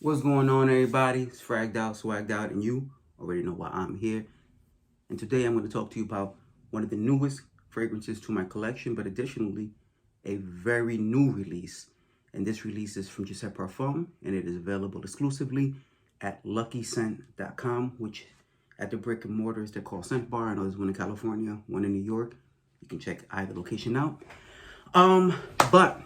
What's going on, everybody? It's Fragged Out, Swagged Out, and you already know why I'm here. And today I'm going to talk to you about one of the newest fragrances to my collection, but additionally, a very new release. And this release is from Jousset Parfums, and it is available exclusively at Luckyscent.com, which at the brick and mortars they're called Scent Bar. I know there's one in California, one in New York. You can check either location out. But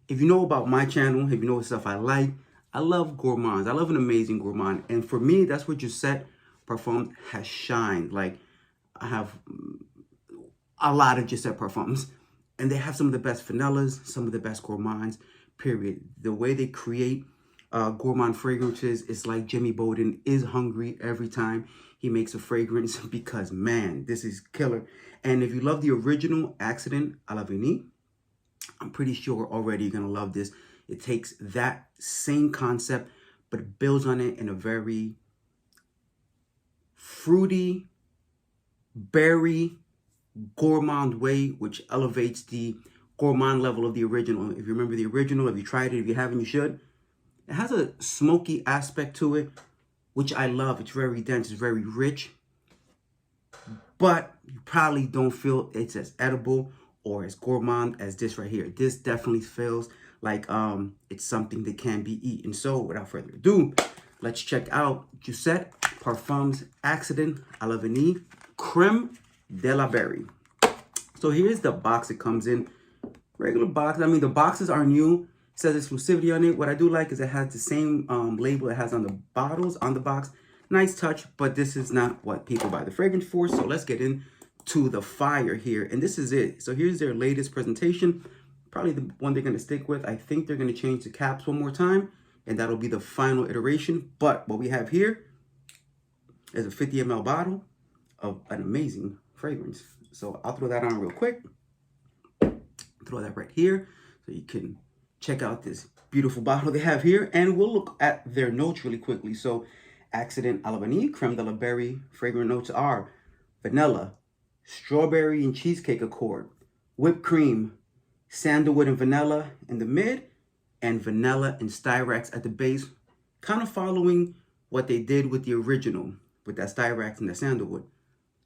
if you know about my channel, if you know what stuff I like, I love gourmands. I love an amazing gourmand. And for me, that's where Jousset Parfums has shined. Like, I have a lot of Jousset Parfums. And they have some of the best vanillas, some of the best gourmands, period. The way they create gourmand fragrances is like Jimmy Bowden is hungry every time he makes a fragrance because, man, this is killer. And if you love the original Accident à la Vanille, I'm pretty sure already you're going to love this. It takes that same concept, but it builds on it in a very fruity, berry, gourmand way, which elevates the gourmand level of the original. If you remember the original, if you tried it, if you haven't, you should. It has a smoky aspect to it, which I love. It's very dense, it's very rich, but you probably don't feel it's as edible or as gourmand as this right here. This definitely feels like it's something that can be eaten. So without further ado, let's check out Jousset Parfums Accident à la Vanille Creme de la Berry. So here's the box it comes in. Regular box. I mean, the boxes are new. It says exclusivity on it. What I do like is it has the same label it has on the bottles on the box. Nice touch, but this is not what people buy the fragrance for. So let's get into the fire here. And this is it. So here's their latest presentation. Probably the one they're going to stick with. I think they're going to change the caps one more time, and that'll be the final iteration. But what we have here is a 50 ml bottle of an amazing fragrance. So I'll throw that on real quick. Throw that right here so you can check out this beautiful bottle they have here. And we'll look at their notes really quickly. So Accident à la Vanille Creme de la Berry fragrant notes are vanilla, strawberry and cheesecake accord, whipped cream, sandalwood and vanilla in the mid, and vanilla and styrax at the base, kind of following what they did with the original, with that styrax and the sandalwood.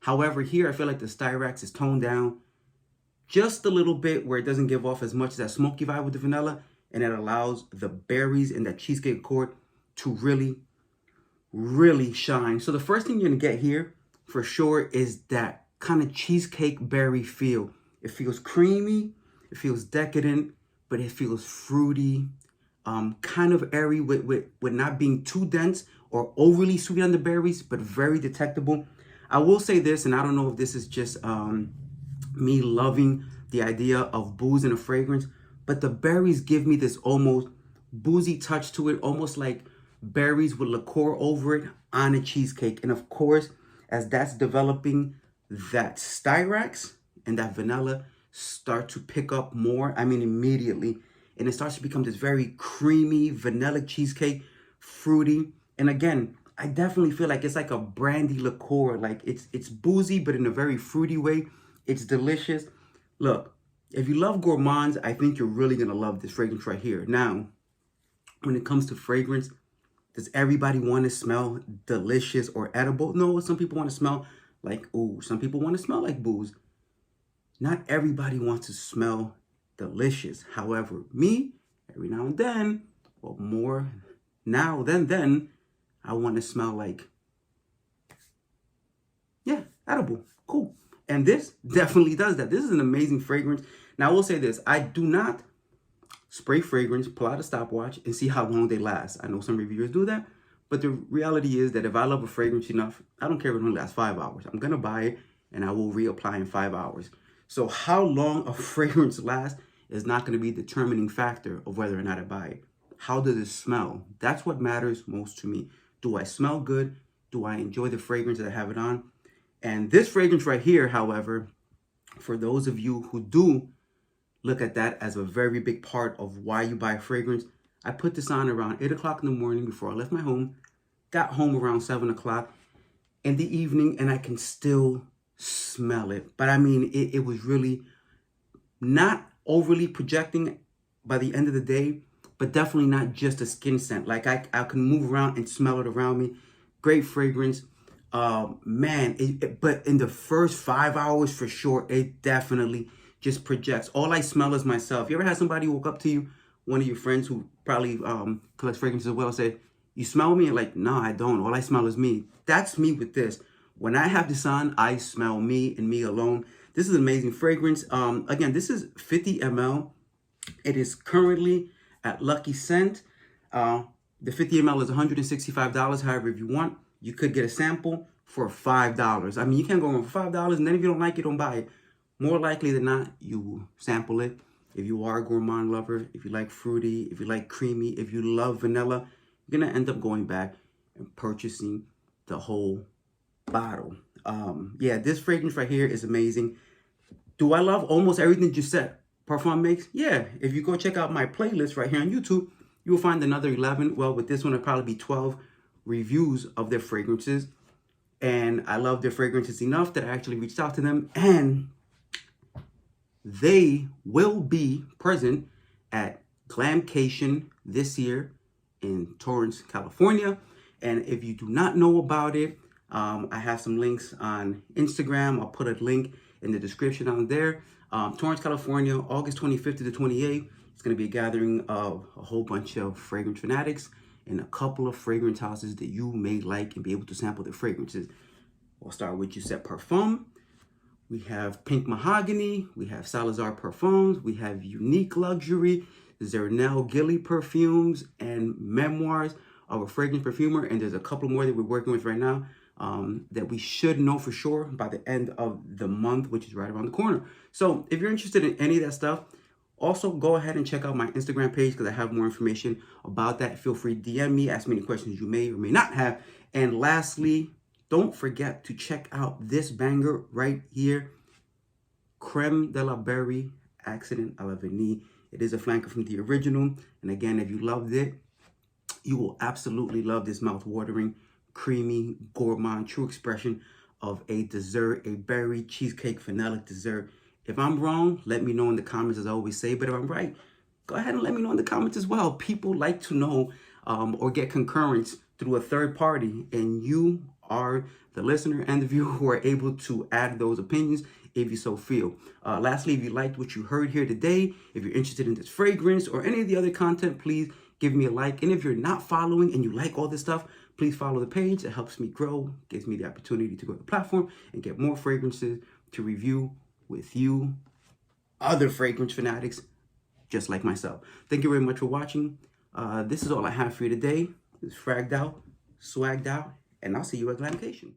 However, here I feel like the styrax is toned down just a little bit where it doesn't give off as much of that smoky vibe with the vanilla, and it allows the berries and that cheesecake accord to really shine. So the first thing you're gonna get here for sure is that kind of cheesecake berry feel. It feels creamy, it feels decadent, but it feels fruity, kind of airy with not being too dense or overly sweet on the berries, but very detectable. I will say this, and I don't know if this is just me loving the idea of booze in a fragrance, but the berries give me this almost boozy touch to it, almost like berries with liqueur over it on a cheesecake. And of course, as that's developing, that styrax and that vanilla start to pick up more, I mean immediately, and it starts to become this very creamy vanilla cheesecake, fruity. And again, I definitely feel like it's like a brandy liqueur. Like it's boozy, but in a very fruity way. It's delicious. Look, if you love gourmands, I think you're really gonna love this fragrance right here. Now, when it comes to fragrance, does everybody want to smell delicious or edible? No, some people want to smell like ooh, some people want to smell like booze. Not everybody wants to smell delicious. However, me, every now and then, well, more now than then, I want to smell like, yeah, edible, cool. And this definitely does that. This is an amazing fragrance. Now, I will say this. I do not spray fragrance, pull out a stopwatch, and see how long they last. I know some reviewers do that, but the reality is that if I love a fragrance enough, I don't care if it only lasts 5 hours. I'm going to buy it, and I will reapply in 5 hours. So how long a fragrance lasts is not going to be a determining factor of whether or not I buy it. How does it smell? That's what matters most to me. Do I smell good? Do I enjoy the fragrance that I have it on? And this fragrance right here, however, for those of you who do look at that as a very big part of why you buy a fragrance, I put this on around 8 o'clock in the morning before I left my home, got home around 7 o'clock in the evening, and I can still smell it. But I mean, it was really not overly projecting by the end of the day, but definitely not just a skin scent. Like I can move around and smell it around me. Great fragrance. Man, but in the first 5 hours for sure, it definitely just projects. All I smell is myself. You ever had somebody walk up to you, one of your friends who probably collects fragrances as well, say, "You smell me?" And like, no, I don't. All I smell is me. That's me with this. When I have this on, I smell me and me alone. This is an amazing fragrance. Again, this is 50 ml. It is currently at Luckyscent. The 50 ml is $165. However, if you want, you could get a sample for $5. I mean, you can't go wrong for $5. And then if you don't like it, don't buy it. More likely than not, you sample it. If you are a gourmand lover, if you like fruity, if you like creamy, if you love vanilla, you're going to end up going back and purchasing the whole bottle. Yeah, this fragrance right here is amazing. Do I love almost everything Jousset Parfum makes? Yeah. If you go check out my playlist right here on YouTube, you will find another 11. Well, with this one, it'll probably be 12 reviews of their fragrances. And I love their fragrances enough that I actually reached out to them. And they will be present at Glamcation this year in Torrance, California. And if you do not know about it, I have some links on Instagram. I'll put a link in the description on there. Torrance, California, August 25th to the 28th. It's going to be a gathering of a whole bunch of fragrance fanatics and a couple of fragrance houses that you may like and be able to sample their fragrances. We'll start with Jousset Parfums. We have Pink Mahogany. We have Salazar Parfums. We have Unique Luxury, Zernel Gilly Perfumes, and Memoirs of a Fragrance Perfumer. And there's a couple more that we're working with right now that we should know for sure by the end of the month, which is right around the corner. So if you're interested in any of that stuff, also go ahead and check out my Instagram page because I have more information about that. Feel free to DM me, ask me any questions you may or may not have. And lastly, don't forget to check out this banger right here, Creme de la Berry Accident à la Vanille. It is a flanker from the original. And again, if you loved it, you will absolutely love this mouth-watering, creamy, gourmand, true expression of a dessert, a berry cheesecake vanilla dessert. If I'm wrong, let me know in the comments, as I always say. But if I'm right, go ahead and let me know in the comments as well. People like to know or get concurrence through a third party. And you are the listener and the viewer who are able to add those opinions if you so feel. Lastly, if you liked what you heard here today, if you're interested in this fragrance or any of the other content, please give me a like. And if you're not following and you like all this stuff, please follow the page. It helps me grow, gives me the opportunity to grow the platform and get more fragrances to review with you, other fragrance fanatics just like myself. Thank you very much for watching. This is all I have for you today. It's fragged out, swagged out, and I'll see you at Glamcation.